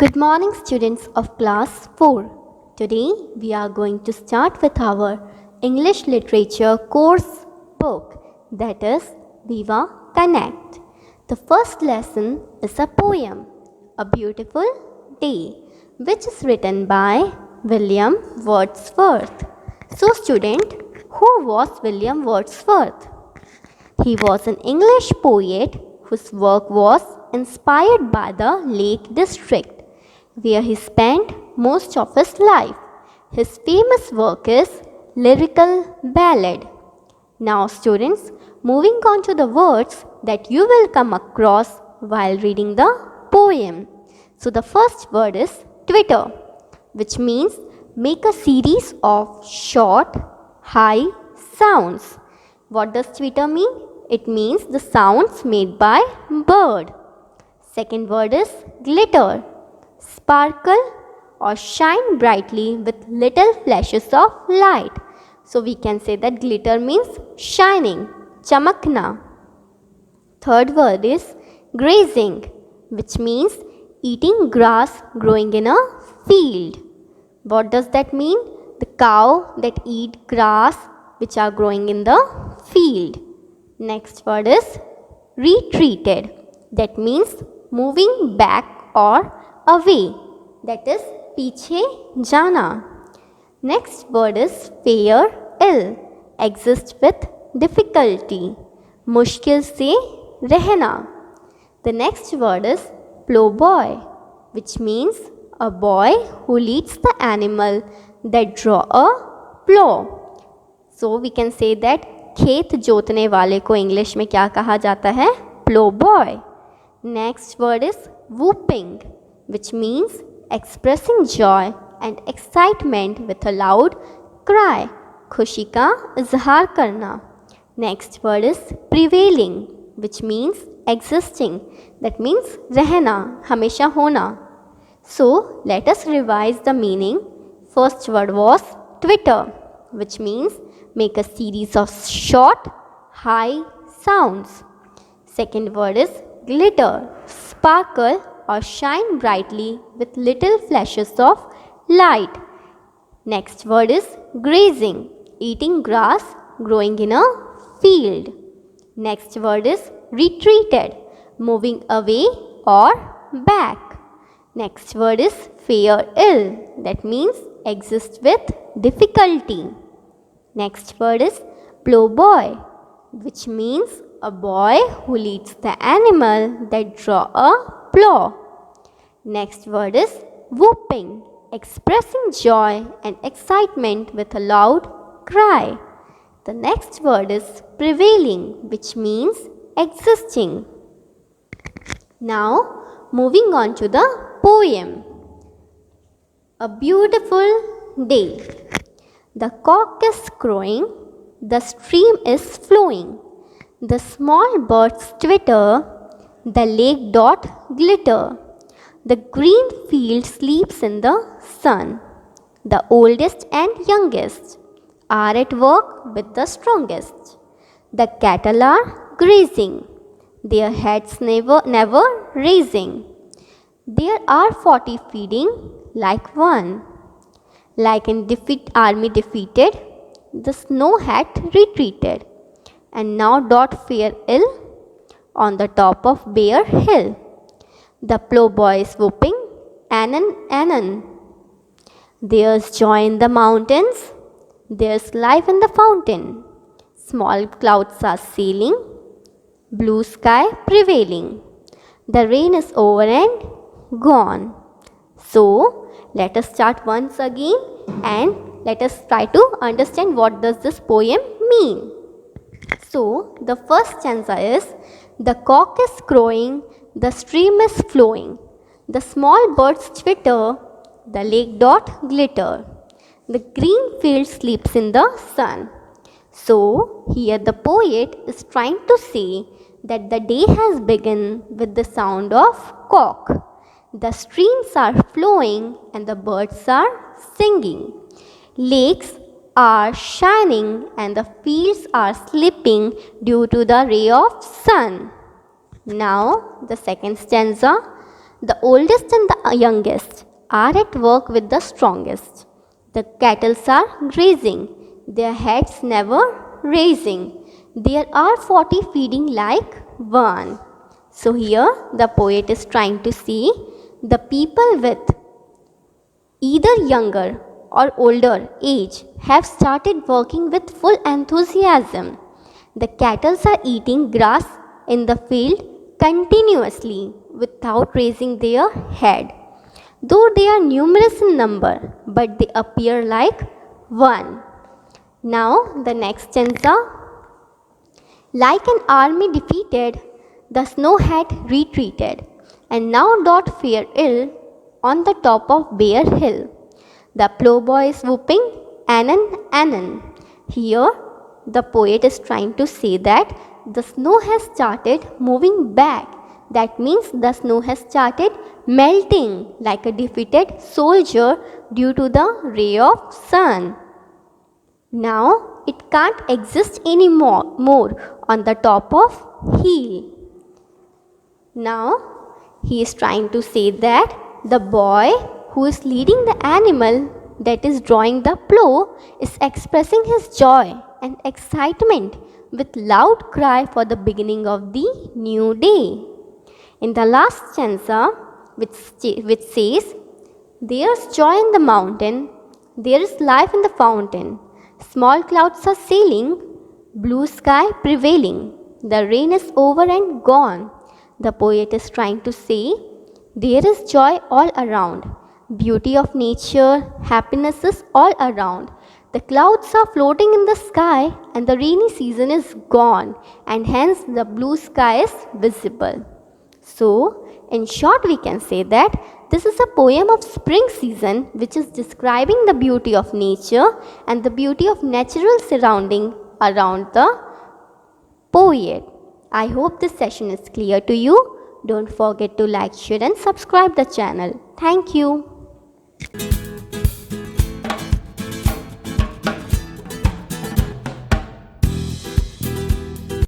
Good morning, students of class 4. Today we are going to start with our English literature course book, that is Viva Connect. The first lesson is a poem, A Beautiful Day, which is written by William Wordsworth. So, student, who was William Wordsworth? He was an English poet whose work was inspired by the Lake District, where he spent most of his life. His famous work is Lyrical Ballad. Now, students, moving on to the words that you will come across while reading the poem. So, the first word is twitter, which means make a series of short, high sounds. What does twitter mean? It means the sounds made by bird. Second word is glitter, sparkle or shine brightly with little flashes of light. So we can say that glitter means shining, chamakna. Third word is grazing, which means eating grass growing in a field. What does that mean? The cow that eat grass which are growing in the field. Next word is retreated. That means moving back or away. That is पीछे जाना. Next word is fare ill. Exist with difficulty. मुश्किल से रहना. The next word is plowboy, which means a boy who leads the animal that draw a plow. So we can say that खेत जोतने वाले को English में क्या कहा जाता है? Plowboy. Next word is whooping, which means expressing joy and excitement with a loud cry. खुशी का इजहार करना. Next word is prevailing, which means existing. That means रहना, हमेशा होना. So let us revise the meaning. First word was twitter, which means make a series of short, high sounds. Second word is glitter, sparkle or shine brightly with little flashes of light. Next word is grazing, eating grass growing in a field. Next word is retreated, moving away or back. Next word is fare ill, that means exist with difficulty. Next word is plowboy, which means a boy who leads the animal that draw a plow. Next word is whooping, expressing joy and excitement with a loud cry. The next word is prevailing, which means existing. Now, moving on to the poem. A beautiful day. The cock is crowing, the stream is flowing. The small birds twitter, the lake dot glitter. The green field sleeps in the sun. The oldest and youngest are at work with the strongest. The cattle are grazing, their heads never raising. There are 40 feeding like one. Like in army defeated, the snow had retreated. And now dot fare ill on the top of bare hill. The plowboy is whooping, Anon, Anon. There's joy in the mountains, there's life in the fountain. Small clouds are sailing, blue sky prevailing. The rain is over and gone. So, let us start once again and let us try to understand what does this poem mean. So, the first stanza is, the cock is crowing, the stream is flowing. The small birds twitter, the lake dot glitter. The green field sleeps in the sun. So, here the poet is trying to say that the day has begun with the sound of cock. The streams are flowing and the birds are singing. Lakes are shining and the fields are sleeping due to the ray of sun. Now the second stanza. The oldest and the youngest are at work with the strongest. The cattle are grazing, their heads never raising. There are 40 feeding like one. So here the poet is trying to say the people with either younger or older age have started working with full enthusiasm. The cattle are eating grass in the field continuously without raising their head. Though they are numerous in number, but they appear like one. Now the next stanza. Like an army defeated, the snow had retreated, and now doth fare ill on the top of Bear Hill. The ploughboy is whooping, anon, anon. Here, the poet is trying to say that the snow has started moving back. That means the snow has started melting like a defeated soldier due to the ray of sun. Now it can't exist anymore on the top of hill. Now he is trying to say that the boy who is leading the animal, that is drawing the plough, is expressing his joy and excitement with loud cry for the beginning of the new day. In the last stanza, which says, there's joy in the mountain, there is life in the fountain, small clouds are sailing, blue sky prevailing, the rain is over and gone. The poet is trying to say, there is joy all around, beauty of nature, happiness is all around. The clouds are floating in the sky and the rainy season is gone, and hence the blue sky is visible. So, in short, we can say that this is a poem of spring season which is describing the beauty of nature and the beauty of natural surrounding around the poet. I hope this session is clear to you. Don't forget to like, share and subscribe the channel. Thank you.